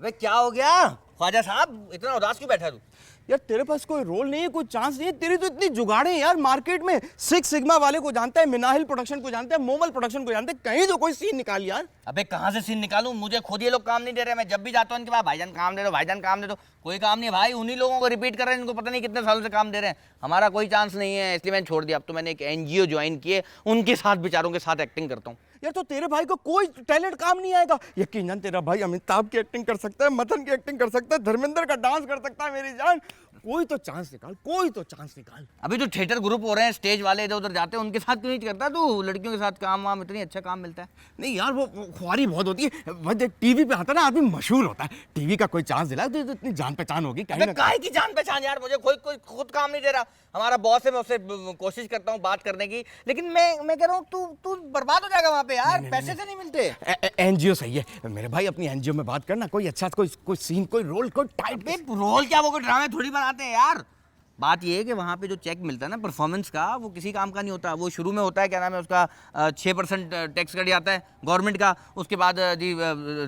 अबे क्या हो गया ख्वाजा साहब, इतना उदास क्यों बैठा तू? यार तेरे पास कोई रोल नहीं है, कोई चांस नहीं है। तेरी तो इतनी जुगाड़े हैं यार मार्केट में। सिक्स सिग्मा वाले को जानता है, मिनाहिल प्रोडक्शन को जानता है, मोमल प्रोडक्शन को जानता है। कहीं तो कोई सीन निकाल यार। अबे कहाँ से सीन निकालूं? मुझे खुद ये लोग काम नहीं दे रहे। मैं जब भी जाता हूँ इनके पास, भाईजान काम दे दो, भाईजान काम दे दो। कोई काम नहीं है भाई, उन्हीं लोगों को रिपीट कर रहे हैं जिनको पता नहीं कितने सालों से काम दे रहे हैं। हमारा कोई चांस नहीं है, इसलिए मैंने छोड़ दिया। अब तो मैंने एक NGO ज्वाइन किए, उनके साथ बेचारों के साथ एक्टिंग करता हूँ। यार तो तेरे भाई को कोई टैलेंट काम नहीं आएगा। यकीनन तेरा भाई अमिताभ की एक्टिंग कर सकता है, मथन की एक्टिंग कर सकता है, धर्मेंद्र का डांस कर सकता है। मेरी जान, कोई तो चांस निकाल, कोई तो चांस निकाल। अभी जो थिएटर ग्रुप हो रहे हैं, स्टेज वाले इधर उधर जाते हैं, उनके साथ क्यों नहीं करता तू? लड़कियों के साथ काम वाम इतनी अच्छा काम मिलता है। नहीं यार, वो ख्वारी बहुत होती है। वह टीवी पे आता है ना, आदमी मशहूर होता है। टीवी का कोई चांस दिला तो इतनी जान पहचान होगी। अबे काहे की जान पहचान यार, मुझे कोई खुद काम नहीं दे रहा। हमारा बॉस है, मैं उससे कोशिश करता हूँ बात करने की, लेकिन मैं कह रहा हूँ तू बर्बाद हो जाएगा वहाँ पे यार। पैसे से नहीं मिलते। NGO सही है मेरे भाई, अपनी NGO में बात करना। कोई अच्छा कोई सीन, कोई रोल, कोई टाइप। रोल क्या, वो कोई ड्रामे थोड़ी बनाते हैं यार। बात ये है कि वहाँ पे जो चेक मिलता है ना परफॉर्मेंस का, वो किसी काम का नहीं होता। वो शुरू में होता है, क्या नाम है उसका, 6% टैक्स कट जाता है गवर्नमेंट का। उसके बाद जी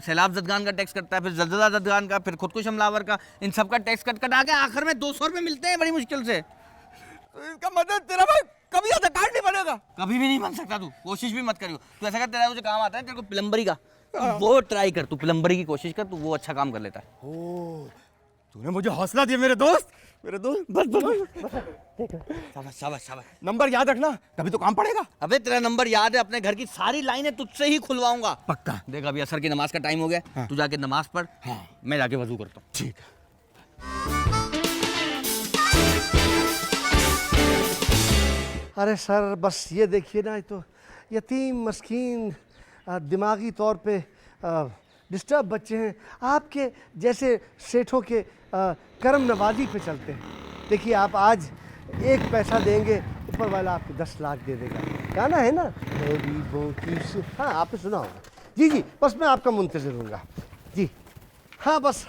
सैलाब जदगान का टैक्स कटता है, फिर जलजला जदगान का, फिर खुदकुश हमलावर का। इन सब का टैक्स कट आके आखिर में 200 रुपये मिलते हैं बड़ी मुश्किल से। तो इसका मतलब तेरा भाई कभी ज्यादा कार्ड नहीं बनेगा? कभी भी नहीं बन सकता। तू कोशिश भी मत करियो। तू ऐसा कर, तेरा जो काम आता है तेरे को प्लम्बरी का, वो ट्राई कर। तू प्लम्बरी की कोशिश कर, तू वो अच्छा काम कर लेता है। ओ, तूने मुझे हौसला दिया मेरे दोस्त। बस शाबाश शाबाश शाबाश। नंबर याद रखना, तभी तो काम पड़ेगा। अबे तेरा नंबर याद है, अपने घर की सारी लाइनें तुझसे ही खुलवाऊंगा। पक्का। देख अभी असर की नमाज का टाइम हो गया। हाँ। तू जाके नमाज पढ़। हाँ। मैं जाके वजू करता हूँ। ठीक। अरे सर बस ये देखिए ना, ये तो यतीम मस्कीन दिमागी तौर पे डिस्टर्ब बच्चे हैं। आपके जैसे सेठों के करम नवाजी पे चलते हैं। देखिए आप आज 1 पैसा देंगे, ऊपर वाला आपको 10 लाख दे देगा। गाना है ना, गरीबों की। हाँ आपने सुना होगा। जी जी, बस मैं आपका मुंतज़िर हूँगा जी। हाँ बस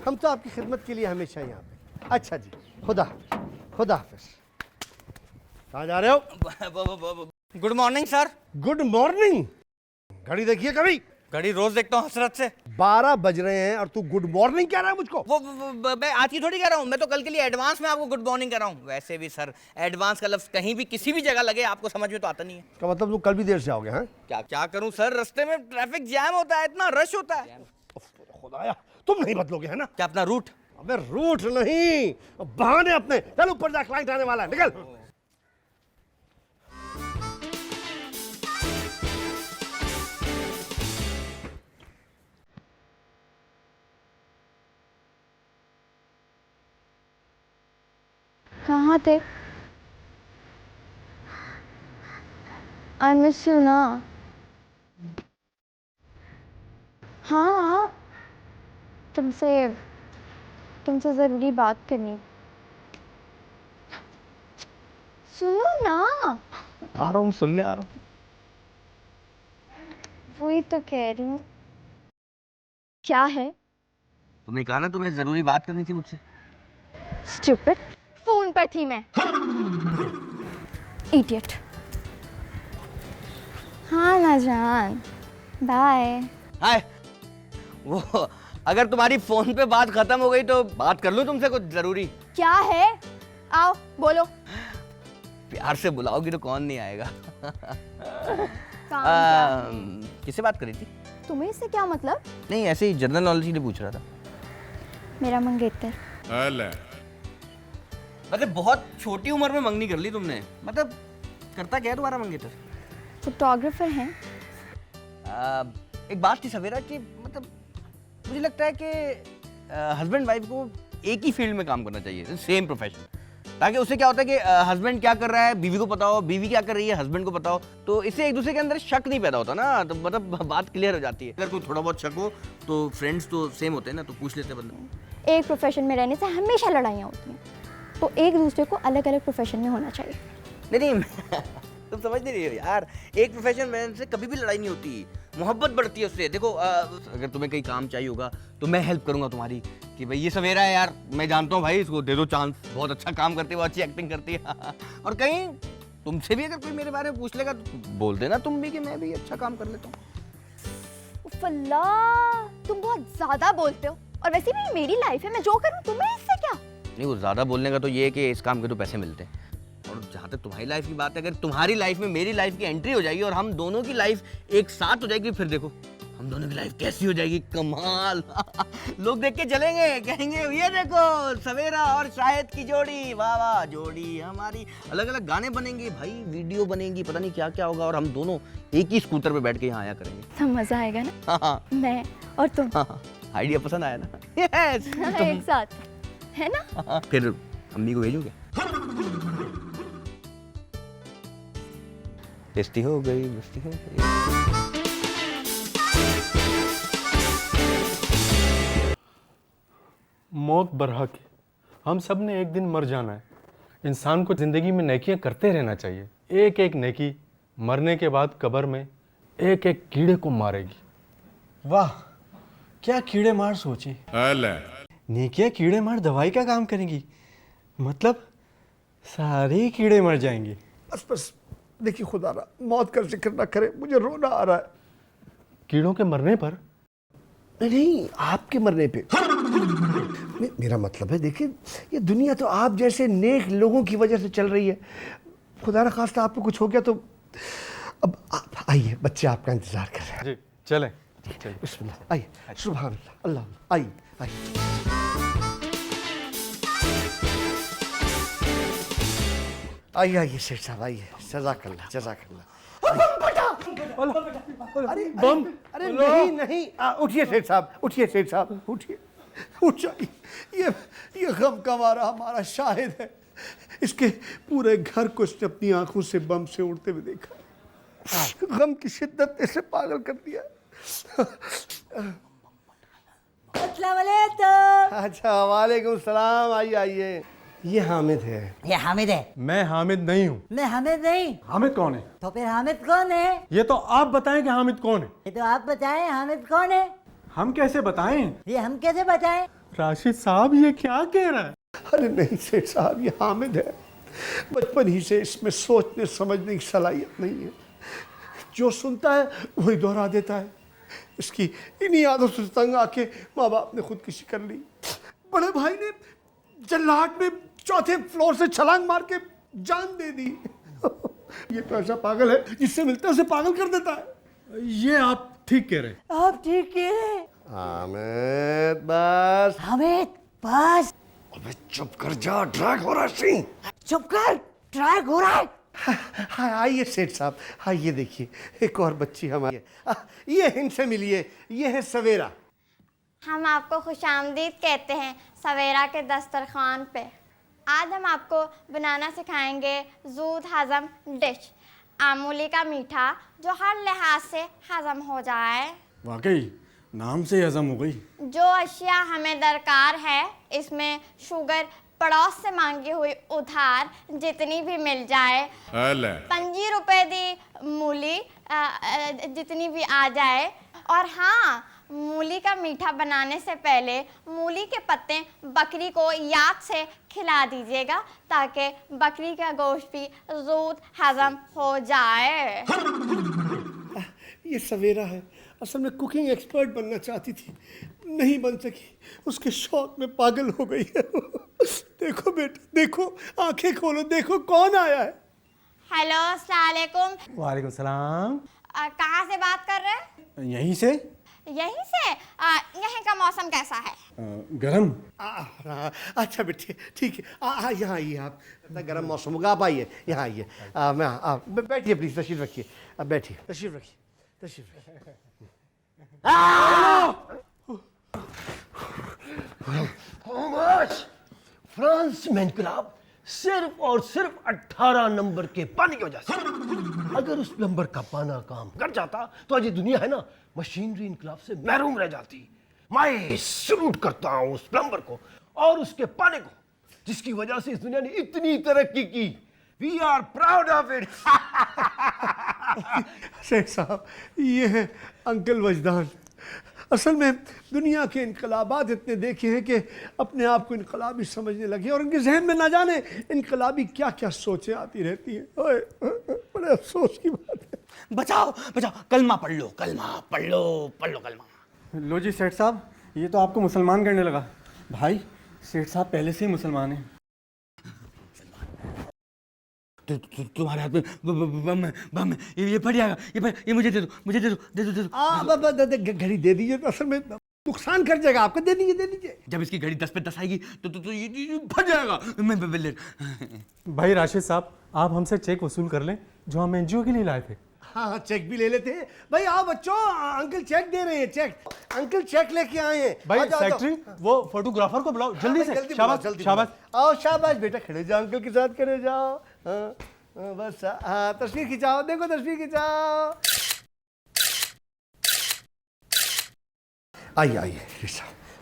हम तो आपकी खिदमत के लिए हमेशा यहाँ पे। अच्छा जी, खुदा हाफिज़। कहाँ जा रहे हो? Good morning sir. Good morning. घड़ी देखिए कभी? घड़ी रोज देखता हूँ हसरत से। 12 बज रहे हैं और तू गुड मॉर्निंग कह रहा है मुझको? वो मैं आज की थोड़ी कह रहा हूँ, मैं तो कल के लिए एडवांस में आपको गुड मॉर्निंग कह रहा हूँ। वैसे भी सर, एडवांस का लफ्ज कहीं भी किसी भी जगह लगे आपको समझ में तो आता नहीं है। का मतलब तू कल भी देर से आओगे? हाँ क्या करूँ सर, रास्ते में ट्रैफिक जैम होता है, इतना रश होता है। खुदाया, तुम नहीं बदलोगे है ना? क्या अपना रूट? अबे रूट नहीं, बहाने अपने। चल ऊपर जा, क्लाइंट आने वाला है, निकल। कहाँ थे? आई मिस यू ना। हाँ, तुमसे ज़रूरी बात करनी। सुनो ना। आ रहा हूँ, सुनने आ रहा हूँ। वही तो कह रही हूँ। क्या है? तुमने कहा ना तुम्हें जरूरी बात करनी थी मुझसे। स्टूपिड, फोन पर थी मैं। इडियट। हाँ ना जान, बाय। हाय, वो अगर तुम्हारी फोन पे बात खत्म हो गई तो बात कर लूं तुमसे कुछ जरूरी। क्या है? आओ बोलो। प्यार से बुलाओगी तो कौन नहीं आएगा। काम क्या? किससे बात करी थी? तुम्हें इससे क्या मतलब? नहीं, ऐसे ही जनरल नॉलेज के लिए पूछ रहा था। मेरा मंगेतर। मतलब बहुत छोटी उम्र में मंगनी कर ली तुमने। मतलब करता क्या है तुम्हारा मंगेतर? फोटोग्राफर हैं। एक बात थी सवेरा कि मतलब मुझे लगता है कि हस्बैंड वाइफ को एक ही फील्ड में काम करना चाहिए, सेम प्रोफेशन, ताकि उससे क्या होता है कि हस्बैंड क्या कर रहा है बीवी को पता हो, बीवी क्या कर रही है हस्बैंड को पता हो, तो इससे एक दूसरे के अंदर शक नहीं पैदा होता ना। तो मतलब बात क्लियर हो जाती है। अगर कोई थोड़ा बहुत शक हो तो फ्रेंड्स तो सेम होते हैं ना, तो पूछ लेते हैं बंदा। एक प्रोफेशन में रहने से हमेशा लड़ाइयाँ होती हैं, तो एक दूसरे को अलग अलग प्रोफेशन में होना चाहिए। नहीं तुम समझ नहीं रही हो यार। एक प्रोफेशन में से कभी भी लड़ाई नहीं होती, मोहब्बत बढ़ती है उससे। देखो अगर तुम्हें कहीं काम चाहिए होगा तो मैं हेल्प करूंगा तुम्हारी कि भाई ये सवेरा है यार, मैं जानता हूँ भाई, इसको दे दो चांस, बहुत अच्छा काम करती है, बहुत अच्छी एक्टिंग करती है। और कहीं तुमसे भी अगर कोई मेरे बारे में पूछ लेगा तो बोल देना तुम भी कि मैं भी अच्छा काम कर लेता हूँ। फल्ला, तुम बहुत ज्यादा बोलते हो और वैसे भी ये मेरी लाइफ है, मैं जो करूँ तुम्हें इससे क्या। नहीं, वो ज़्यादा बोलने का तो ये है कि इस काम के तो पैसे मिलते हैं। और जहाँ तक तुम्हारी लाइफ की बात है, अगर तुम्हारी लाइफ में मेरी लाइफ की एंट्री हो जाएगी और हम दोनों की लाइफ एक साथ हो जाएगी, फिर देखो हम दोनों की लाइफ कैसी हो जाएगी, कमाल। लोग देख के चलेंगे, कहेंगे ये देखो सवेरा और शाहिद की जोड़ी, वाह वाह जोड़ी हमारी। अलग अलग गाने बनेंगे भाई, वीडियो बनेगी, पता नहीं क्या क्या होगा, और हम दोनों एक ही स्कूटर पे बैठ के यहाँ आया करेंगे। तो मजा आएगा ना। हाँ, मैं और तुम। हाँ, आइडिया पसंद आया ना? यस, एक साथ, है ना? फिर अम्मी को भेजोगे? टेस्टी हो गई, मस्ती हो गई। मौत बरहक है, हम सब ने एक दिन मर जाना है। इंसान को ज़िंदगी में नेकियां करते रहना चाहिए। एक एक नेकी मरने के बाद कब्र में एक एक कीड़े को मारेगी। वाह, क्या कीड़े मार सोची। नेकियां कीड़े मार दवाई का काम करेंगी, मतलब सारे कीड़े मर जाएंगे। बस बस देखिए खुदा रहा, मौत का जिक्र ना करे, मुझे रोना आ रहा है। कीड़ों के मरने पर? नहीं, आपके मरने पे। नहीं, मेरा मतलब है देखिए, ये दुनिया तो आप जैसे नेक लोगों की वजह से चल रही है। खुदा ना खास्ता आपको कुछ हो गया तो अब आप आइए, बच्चे आपका इंतजार कर रहे हैं। जी चलें, चलिए। बिस्मिल्लाह, आइए, सुभान अल्लाह, अल्लाह, आइए आइए। आइए आइए शेख साहब, आइए, जज़ाकल्लाह जज़ाकल्लाह। अरे बम! अरे नहीं नहीं, उठिए शेख साहब, उठिए शेख साहब, उठिए, उठ जाइए। ये गम का मारा हमारा शाहिद है, इसके पूरे घर को इसने अपनी आंखों से बम से उड़ते हुए देखा। गम की शिद्दत ने इसे पागल कर दिया। अस्सलाम वालेकुम। अच्छा, वालेकुम सलाम, आइए आइए। ये हामिद है। ये हामिद है। मैं हामिद नहीं हूँ। मैं हामिद नहीं। हामिद कौन है? तो फिर हामिद कौन है? ये तो आप बताएं कि हामिद कौन है। ये तो आप बताएं हामिद कौन है। हम कैसे बताएं? ये हम कैसे बताएं? राशिद साहब ये क्या कह रहा है? अरे नहीं सेठ साहब, ये हामिद है। बचपन ही से इसमें सोचने समझने की सलाहियत नहीं है, जो सुनता है वही दोहरा देता है। इसकी इन्हीं आदतों से तंग आके माँ बाप ने खुदकुशी कर ली। बड़े भाई ने जल्लाहट में चौथे फ्लोर से छलांग मार के जान दे दी। ये तो ऐसा पागल है, जिससे मिलता है उसे पागल कर देता है। ये आप ठीक कह रहे हैं। आप ठीक कह रहे हैं। हामिद बस। हामिद बस। अबे चुप कर जा, ड्रैग हो रहा है। चुप कर, ट्रैक हो रहा है। हाँ आइए सेठ साहब, हाँ ये देखिए एक और बच्ची हमारी है। ये इनसे मिलिए, ये है सवेरा। हम आपको खुशामदीद कहते हैं सवेरा के दस्तरखान पे। आज हम आपको बनाना सिखाएंगे ज़ूद हज़म डिश, आमूली का मीठा जो हर लिहाज से हज़म हो जाए। वाकई नाम से हजम हो गई। जो अशिया हमें दरकार है, इसमें शुगर पड़ोस से मांगी हुई उधार जितनी भी मिल जाए, 5 रुपए दी मूली जितनी भी आ जाए। और हाँ, मूली का मीठा बनाने से पहले मूली के पत्ते बकरी को याद से खिला दीजिएगा, ताकि बकरी का गोश्त भी ज़ूद हज़म हो जाए। ये सवेरा है, असल में कुकिंग एक्सपर्ट बनना चाहती थी, नहीं बन सकी, उसके शौक में पागल हो गई है। देखो बेटा, देखो, आंखें खोलो, देखो कौन आया है। हेलो, अस्सलाम वालेकुम। वालेकुम सलाम। कहाँ से बात कर रहे हैं? यहीं से? यहीं से। यहीं का मौसम कैसा है? गरम। अच्छा बेटे, ठीक है, यहाँ आइए आप। इतना गर्म मौसम होगा, आप आइए, यहाँ आइए। बैठिए प्लीज, तशरीफ रखिए, अब बैठिए, तशरीफ रखिए, तशरीफ रखिए। फ्रांस में इनकलाब सिर्फ और सिर्फ 18 नंबर के पानी की वजह से। अगर उस प्लम्बर का पाना काम कर जाता तो आज ये दुनिया है ना, मशीनरी इनकलाब से महरूम रह जाती। मैं सल्यूट करता हूं उस प्लम्बर को और उसके पाने को, जिसकी वजह से इस दुनिया ने इतनी तरक्की की। We are proud of it. Sheikh Sahab, ये है अंकल वजदान। असल में दुनिया के इनकलाबात इतने देखे हैं कि अपने आप को इनकलाबी समझने लगे, और उनके जहन में ना जाने इनकलाबी क्या क्या सोचें आती रहती हैं। बड़े अफसोस की बात है। बचाओ बचाओ, कलमा पढ़ लो, कलमा पढ़ लो, पढ़ लो कलमा। लो जी सेठ साहब, ये तो आपको मुसलमान करने लगा। भाई सेठ साहब पहले से ही मुसलमान हैं। तुम्हारे हाथ में बम है, बम है, ये फट जाएगा, ये मुझे दे दो, मुझे दे दो, दे दो, दे दो। घड़ी दे दीजिए, तो असल में नुकसान कर जाएगा आपका। दे दीजिए, दे दीजिए। जब इसकी घड़ी 10 पे 10 आएगी तो ये फट जाएगा। मैं ले। भाई राशिद साहब, आप हमसे चेक वसूल कर लें जो हम एनजीओ के लिए लाए थे। हाँ हाँ, चेक भी ले लेते हैं। भाई आओ बच्चों, अंकल चेक दे रहे हैं, चेक। अंकल चेक लेके आए हैं। भाई आ जाओ, आ जाओ। सेक्रेटरी, वो फोटोग्राफर को बुलाओ जल्दी से। जल्दी शाबाश, जल्दी शाबाश। आओ, शाबाश बेटा, खड़े जाओ, अंकल के साथ खड़े जाओ। हाँ, हाँ, बस हाँ, तस्वीर खिंचाओ, देखो तस्वीर खिंचाओ। आइए आइए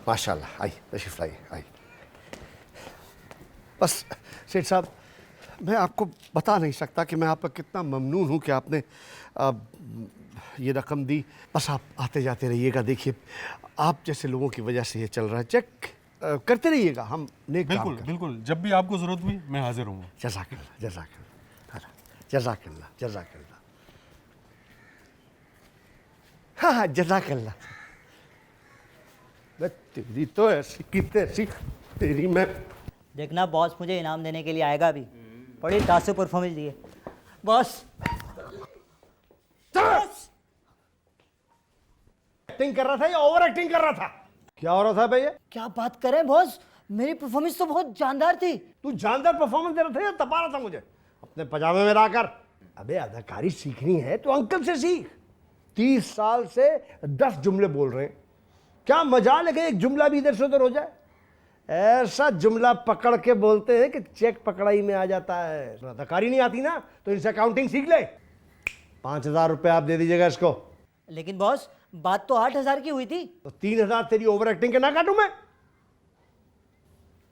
माशाल्लाह, आइए तशरीफ लाइए, आइए। बस सेठ साहब, मैं आपको बता नहीं सकता कि मैं आपका कितना ममनून हूँ कि आपने ये रकम दी। बस आप आते जाते रहिएगा। देखिए, आप जैसे लोगों की वजह से ये चल रहा है। चेक करते रहिएगा, हम नेक काम बिल्कुल करें। बिल्कुल, जब भी आपको जरूरत हुई मैं हाजिर हूँ। जज़ाकल्लाह, जज़ाकल्लाह, जज़ाकल्लाह, जज़ाकल्लाह। हाँ हाँ, जज़ाकल्लाह। तेरी तो ऐसी की तैसी, तेरी मैं। देखना बॉस मुझे इनाम देने के लिए आएगा अभी। बड़ी तासु परफॉर्मेंस दी है बॉस। एक्टिंग कर रहा था या ओवर एक्टिंग कर रहा था? क्या हो रहा था भैया? क्या बात करें बॉस, मेरी परफॉर्मेंस तो बहुत जानदार थी। तू जानदार परफॉर्मेंस दे रहा था या तपा रहा था मुझे अपने पजामे में लाकर? अबे अदाकारी सीखनी है तो अंकल से सीख। 30 साल से 10 जुमले बोल रहे हैं। क्या मजाल है कि एक जुमला भी इधर से उधर हो जाए? ऐसा जुमला पकड़ के बोलते हैं कि चेक पकड़ाई में आ जाता है। अदाकारी नहीं आती ना तो इनसे अकाउंटिंग सीख ले। 5000 रुपये आप दे दीजिएगा इसको। लेकिन बॉस बात तो 8000 की हुई थी। तो 3000 तेरी ओवर एक्टिंग के ना काटूं मैं?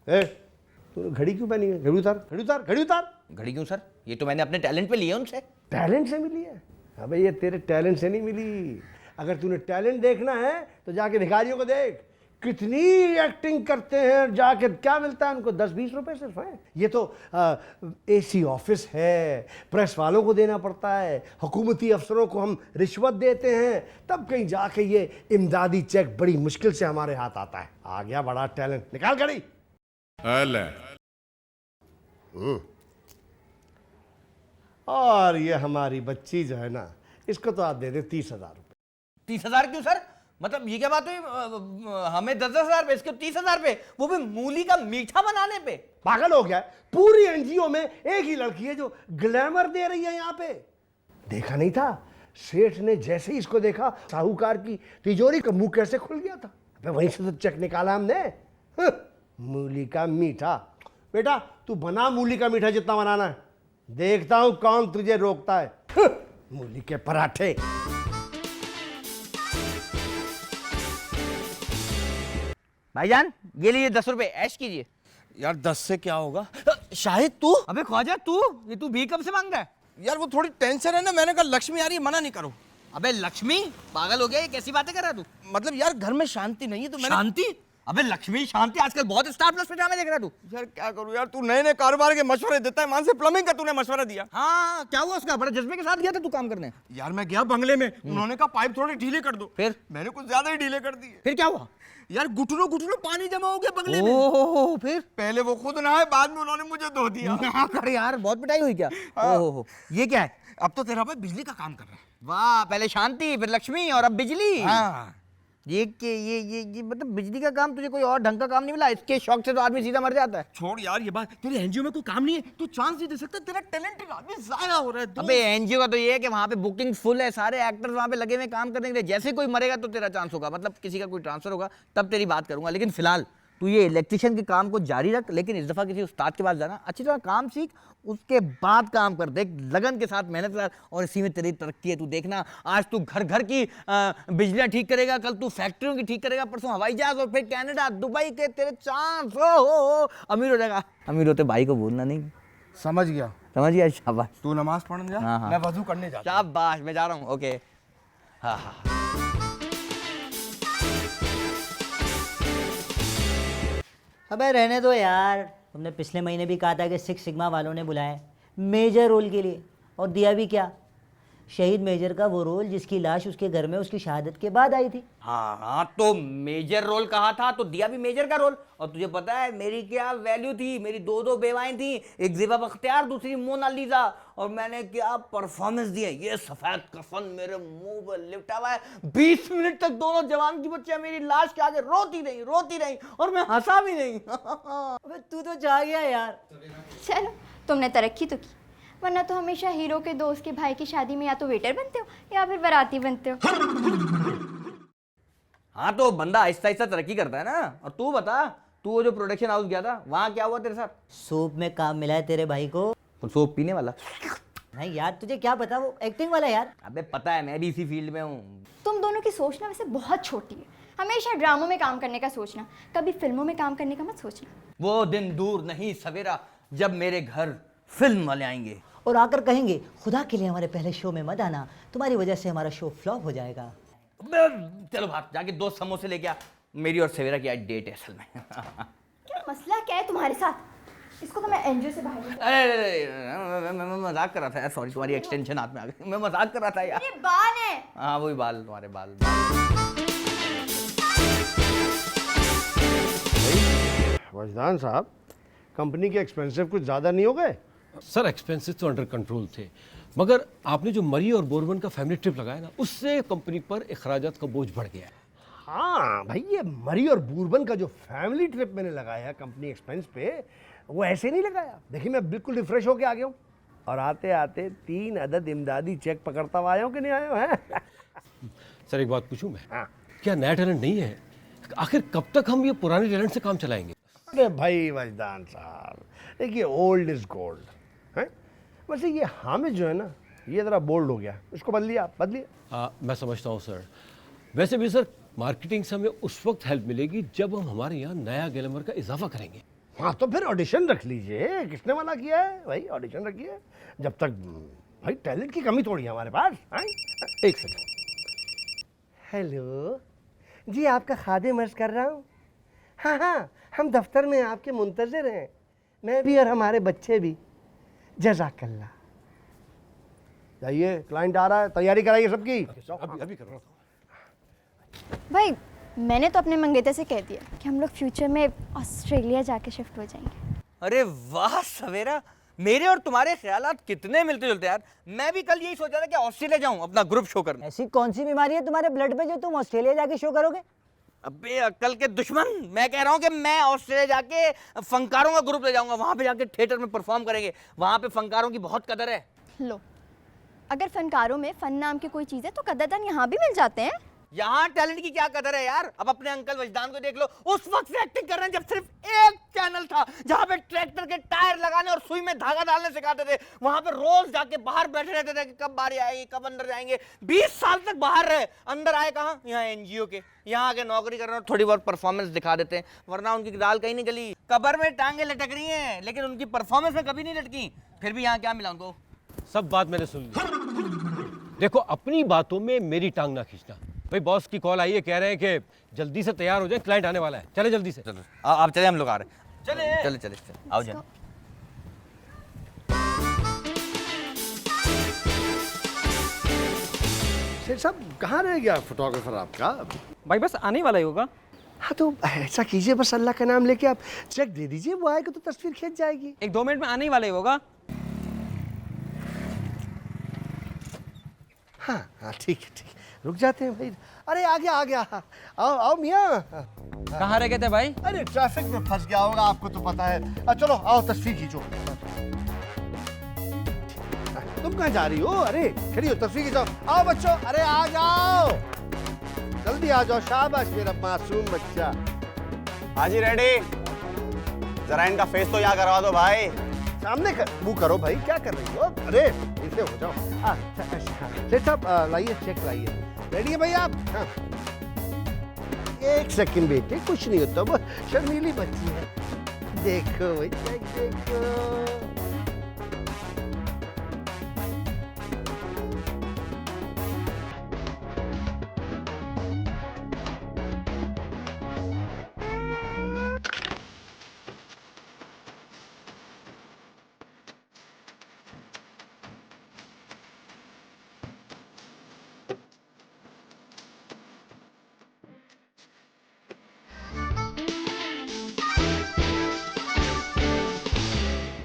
तूने घड़ी क्यों पहनी है? घड़ी उतार, घड़ी उतार, घड़ी उतार। घड़ी क्यों सर? ये तो मैंने अपने टैलेंट पे लिया उनसे। टैलेंट से मिली है? अबे ये तेरे टैलेंट से नहीं मिली। अगर तूने टैलेंट देखना है तो जाके भिखारियों को देख, कितनी एक्टिंग करते हैं। जाके क्या मिलता है उनको? 10-20 रुपए सिर्फ है। ये तो एसी ऑफिस है, प्रेस वालों को देना पड़ता है, हुकूमती अफसरों को हम रिश्वत देते हैं, तब कहीं जाके ये इमदादी चेक बड़ी मुश्किल से हमारे हाथ आता है। आ गया बड़ा टैलेंट, निकाल घड़ी। और ये हमारी बच्ची जो है ना, इसको तो आप दे दे 30,000 रुपये। 30,000 क्यों सर? मतलब ये क्या बात हुई? हमें 10,000 पे, इसको 30,000 पे, वो भी मूली का मीठा बनाने पे। पागल हो गया है? पूरी एनजीओ में एक ही लड़की है जो ग्लैमर दे रही है यहाँ पे। देखा नहीं था? सेठ ने जैसे ही इसको देखा, साहूकार की तिजोरी का मुंह कैसे खुल गया था। अबे वहीं से तो चेक निकाला हमने। मूली का मीठा। बेटा तू बना मूली का मीठा जितना बनाना है, देखता हूं कौन तुझे रोकता है। मूली के पराठे। भाईजान ये लीजिए 10 रुपए, ऐश कीजिए। यार 10 से क्या होगा? शाहिद तू? अबे ख्वाजा तू, ये तू भी कब से मांग रहा है? यार वो थोड़ी टेंशन है ना, मैंने कहा लक्ष्मी आ रही है, मना नहीं करो। अबे लक्ष्मी, पागल हो गया? ये कैसी बातें कर रहा है तू? मतलब यार घर में शांति नहीं है तो मैंने। शांति? अबे लक्ष्मी शांति आजकल बहुत स्टार प्लस पे ड्रामे देख रहा है तू। यार क्या करूं यार, तू नए नए कारोबार के मशवरे देता है। मान से प्लम्बिंग का तूने मशवरा दिया। हाँ क्या हुआ उसका? बड़ा जज्बे के साथ गया था तू काम करने। यार मैं गया बंगले में, उन्होंने कहा पाइप थोड़े ढीले कर दो। फिर मैंने कुछ ज्यादा ही ढीले कर दिए। फिर क्या हुआ? यार घुटनों घुटनों पानी जमा हो गया बंगले में। ओहो, फिर? पहले वो खुद नहाए, बाद में उन्होंने मुझे धो दिया। कर यार, बहुत पिटाई हुई क्या? ओहो, ये क्या है? अब तो तेरा भाई बिजली का काम कर रहा है। वाह, पहले शांति फिर लक्ष्मी और अब बिजली। हाँ। ये मतलब बिजली का काम तुझे कोई और ढंग का काम नहीं मिला? इसके शौक से तो आदमी सीधा मर जाता है। छोड़ यार ये बात, तेरे एनजीओ में कोई काम नहीं है, तू चांस नहीं दे सकता। तेरा टैलेंटेड आदमी जाया हो रहा है। अबे एनजीओ का तो ये है कि वहाँ पे बुकिंग फुल है, सारे एक्टर्स वहाँ पे लगे हुए काम करने के लिए। जैसे कोई मरेगा तो तेरा चांस होगा, मतलब किसी का कोई ट्रांसफर होगा तब तेरी बात करूंगा। लेकिन फिलहाल तू ये इलेक्ट्रिशियन के काम को जारी रख, लेकिन इस दफा किसी उस्ताद के पास जाना, अच्छी तरह काम सीख, उसके बाद काम कर। देख लगन के साथ मेहनत कर और इसी में तेरी तरक्की है। तू देखना, आज तू घर घर की बिजलियां ठीक करेगा, कल तू फैक्ट्रियों की ठीक करेगा, परसों हवाई जहाज और फिर कनाडा दुबई के तेरे चांस हो अमीर हो जाएगा। अमीर होते भाई को भूलना नहीं। समझ गया, समझ गया? शाबाश। तू नमाज पढ़ने जा। हाँ। मैं वजू करने जा। शाबाश, मैं जा रहा हूँ। ओके। हाँ हाँ। अबे रहने दो यार, तुमने पिछले महीने भी कहा था कि 6 सिग्मा वालों ने बुलाए मेजर रोल के लिए, और दिया भी क्या? शहीद मेजर का वो रोल जिसकी लाश उसके घर में उसकी शहादत के बाद आई थी। हाँ हाँ, तो मेजर रोल कहा था तो दिया भी मेजर का रोल। और तुझे पता है मेरी क्या वैल्यू थी? मेरी दो दो बेवाएं थी, एक ज़ेबा बख्तियार, दूसरी मोनालिसा। और मैंने क्या परफॉर्मेंस दी है। ये सफेद कफन मेरे मुंह पर लिपटा हुआ है, 20 मिनट तक दोनों जवान की बच्चियां मेरी लाश के आगे रोती रही और मैं हंसा भी नहीं। अबे तू तो जा गया यार। चलो, तुमने तरक्की तो की, वरना तो हमेशा हीरो के दोस्त के भाई की शादी में या तो वेटर बनते हो या फिर बाराती बनते हो। हाँ, तो बंदा आहिस्ता आहिस्ता तरक्की करता है ना। और तू बता, तू वो जो प्रोडक्शन हाउस गया था वहाँ क्या हुआ तेरे साथ? सूप में काम मिला है तेरे भाई को। तो सोप पीने वाला? नहीं यार, तुझे क्या पता, वो एक्टिंग वाला यार। अबे पता है, मैं भी इसी फील्ड में हूँ। तुम दोनों की सोच ना वैसे बहुत छोटी है। हमेशा ड्रामों में काम करने का सोचना, कभी फिल्मों में काम करने का मत सोचना। वो दिन दूर नहीं सवेरा जब मेरे घर फिल्म वाले आएंगे और आकर कहेंगे खुदा के लिए हमारे पहले शो में मत आना, तुम्हारी वजह से हमारा शो फ्लॉप हो जाएगा। चलो भाग, जाके 2 समोसे लेके आ। मेरी और सवेरा की आज डेट है असल में। क्या मसला क्या है तुम्हारे साथ? इसको तो मैं एनजीओ से बाहर अरे मैं मजाक कर रहा था यार, सॉरी, तुम्हारी एक्सटेंशन हाथ में आ गई। मैं मजाक कर रहा था यार। ये बाल है। हाँ, वही बाल, तुम्हारे बाल। वजदान साहब, कंपनी के एक्सपेंसिव कुछ ज़्यादा नहीं हो गए? सर एक्सपेंसेस तो अंडर कंट्रोल थे, मगर आपने जो मरी और बोरबन का फैमिली ट्रिप लगाया ना, उससे कंपनी पर अखराजात का बोझ बढ़ गया है। हाँ भाई, ये मरी और बूरबन का जो फैमिली ट्रिप मैंने लगाया कंपनी एक्सपेंस पे, वो ऐसे नहीं लगाया। देखिए, मैं बिल्कुल रिफ्रेश होके आ गया हूँ और आते आते 3 अदद इमदादी चेक पकड़ता हुआ आया हूँ कि नहीं आया हूँ, हैं? सर एक बात पूछूं मैं? हाँ। क्या नया टैलेंट नहीं है? आखिर कब तक हम ये पुराने टैलेंट से काम चलाएंगे? अरे भाई वजदान साहब, देखिए ओल्ड इज गोल्ड है। वैसे ये हामिद जो है ना, ये ज़रा बोल्ड हो गया, इसको बदलिए, आप बदलिए। मैं समझता हूँ सर। वैसे भी सर, मार्केटिंग से हमें उस वक्त हेल्प मिलेगी जब हम हमारे यहाँ नया ग्लैमर का इजाफा करेंगे। हाँ, तो फिर ऑडिशन रख लीजिए, किसने मना किया है भाई? ऑडिशन रखिए, जब तक भाई टैलेंट की कमी थोड़ी है हमारे पास। हाँ, एक सेकंड। हेलो जी, आपका खादिम अर्ज कर रहा हूँ। हाँ हाँ, हम दफ्तर में आपके मुंतज़िर हैं, मैं भी और हमारे बच्चे भी। जज़ाकल्लाह। जाइए, क्लाइंट आ रहा है, तैयारी कराइए सबकी। अभी कर रहा था। भाई, मैंने तो अपने मंगेतर से कह दिया कि हम लोग फ्यूचर में ऑस्ट्रेलिया जाके शिफ्ट हो जाएंगे। अरे वाह सवेरा, मेरे और तुम्हारे ख्यालात कितने मिलते जुलते यार। मैं भी कल यही सोचा था कि ऑस्ट्रेलिया जाऊं अपना ग्रुप शो करने। ऐसी कौन सी बीमारी है तुम्हारे ब्लड में जो तुम ऑस्ट्रेलिया जाके शो करोगे? अबे अक्ल के दुश्मन, मैं कह रहा हूँ कि मैं ऑस्ट्रेलिया जाके फंकारों का ग्रुप ले जाऊंगा। वहां पे जाके थिएटर में परफॉर्म करेंगे। वहां पे फंकारों की बहुत कदर है। लो, अगर फनकारों में फन नाम की कोई चीज़ है तो कदरदान यहाँ भी मिल जाते हैं। यहाँ टैलेंट की क्या कदर है यार। अब अपने अंकल वजदान को देख लो, उस वक्त से एक्टिंग कर रहे हैं जब सिर्फ एक चैनल था जहाँ पे ट्रैक्टर के टायर लगाने और सुई में धागा डालने सिखाते थे। वहां पे रोज जाके बाहर बैठे रहते थे कि कब बारी आएगी, कब अंदर जाएंगे। 20 साल तक बाहर रहे, अंदर आए कहाँ? यहाँ एनजीओ के, यहाँ आके नौकरी कर रहे हैं, थोड़ी बहुत परफॉर्मेंस दिखा देते हैं, वरना उनकी दाल कहीं नहीं गली। कबर में टांगे लटक रही हैं लेकिन उनकी परफॉर्मेंस में कभी नहीं लटकी। फिर भी यहाँ क्या मिला उनको? सब बात मैंने सुन ली। देखो, अपनी बातों में मेरी टांग ना खींचना। भाई बॉस की कॉल आई है, कह रहे हैं कि जल्दी से तैयार हो जाए, क्लाइंट आने वाला है। चले जल्दी से। चलो आप चले, हम लोग आ रहे हैं। चले चले चले, आओ जाओ। सेठ साहब, कहाँ रह गया फोटोग्राफर आपका? भाई बस आने ही वाला ही होगा। हाँ, तो ऐसा कीजिए, बस अल्लाह का नाम लेके आप चेक दे दीजिए, वो आएगा तो तस्वीर खींच जाएगी। 1-2 मिनट में आने ही वाला ही होगा। हाँ हाँ, ठीक है ठीक है, रुक जाते हैं भाई। अरे आ गया आ गया, आओ आओ मियाँ। कहाँ रह गए थे भाई? अरे ट्रैफिक में फंस गया होगा, आपको तो पता है। चलो आओ, तस्वीर खींचो। तुम कहाँ जा रही हो? अरे खड़ी हो, तस्वीर खींचो। आओ बच्चों, अरे आ जाओ, जल्दी आ जाओ। शाबाश मेरा मासूम बच्चा। हाजी रेडी, जरा इनका फेस तो यहाँ करवा दो भाई। सामने मुंह करो भाई, क्या कर रही हो? अरे इसे हो जाओ। सेठ साहब, लाइए चेक लाइए। रेडी है भाई आप? हाँ। एक सेकंड बेटे, कुछ नहीं होता, वो शर्मीली बच्ची है। देखो भाई, चेक देखो।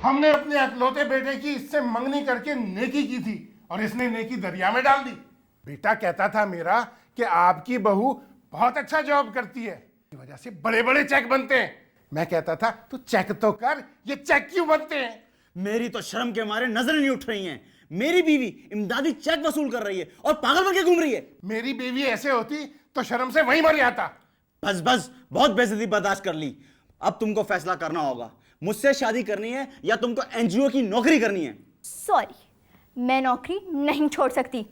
हमने अपने अकलौते बेटे की इससे मंगनी करके नेकी की थी और इसने नेकी दरिया में डाल दी। बेटा कहता था मेरा कि आपकी बहू बहुत अच्छा जॉब करती है, इस वजह से बड़े बड़े चेक बनते हैं। मैं कहता था तू चेक तो कर, ये चेक क्यों बनते हैं? मेरी तो शर्म के मारे नजरें नहीं उठ रही हैं। मेरी बीवी इमदादी चेक वसूल कर रही है और पागल बन के घूम रही है। मेरी बीवी ऐसे होती तो शर्म से वहीं मर जाता। बस बस, बहुत बेइज्जती बर्दाश्त कर ली। अब तुमको फैसला करना होगा, मुझसे शादी करनी है या तुमको एनजीओ की नौकरी करनी है। सॉरी, मैं नौकरी नहीं छोड़ सकती।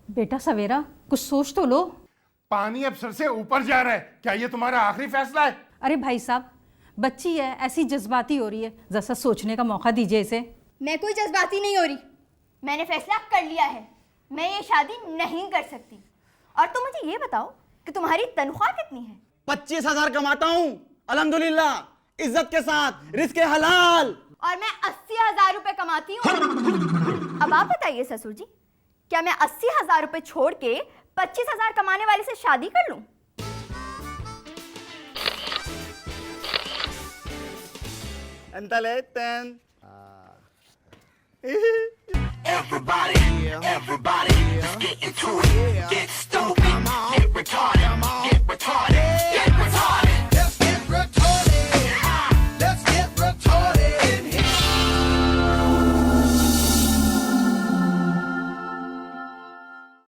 बेटा सवेरा, कुछ सोच तो लो। पानी अब सर से ऊपर जा रहा है, क्या ये तुम्हारा आखिरी फैसला है? अरे भाई साहब, बच्ची है, ऐसी जज्बाती हो रही है, जरा सोचने का मौका दीजिए इसे। मैं कोई जज्बाती नहीं हो रही, मैंने फैसला कर लिया है, मैं ये शादी नहीं कर सकती। और तुम मुझे ये बताओ कि तुम्हारी तनख्वाह कितनी है? 25,000 कमाता हूँ अल्हम्दुलिल्लाह, इज्जत के साथ, रिस्क हलाल। और मैं 80,000 रुपए कमाती हूँ। अब आप बताइए ससुर जी, क्या मैं 80,000 रुपए छोड़ के 25,000 कमाने वाले से शादी कर लूं? Everybody, let's get into it. Get stupid, get retarded, get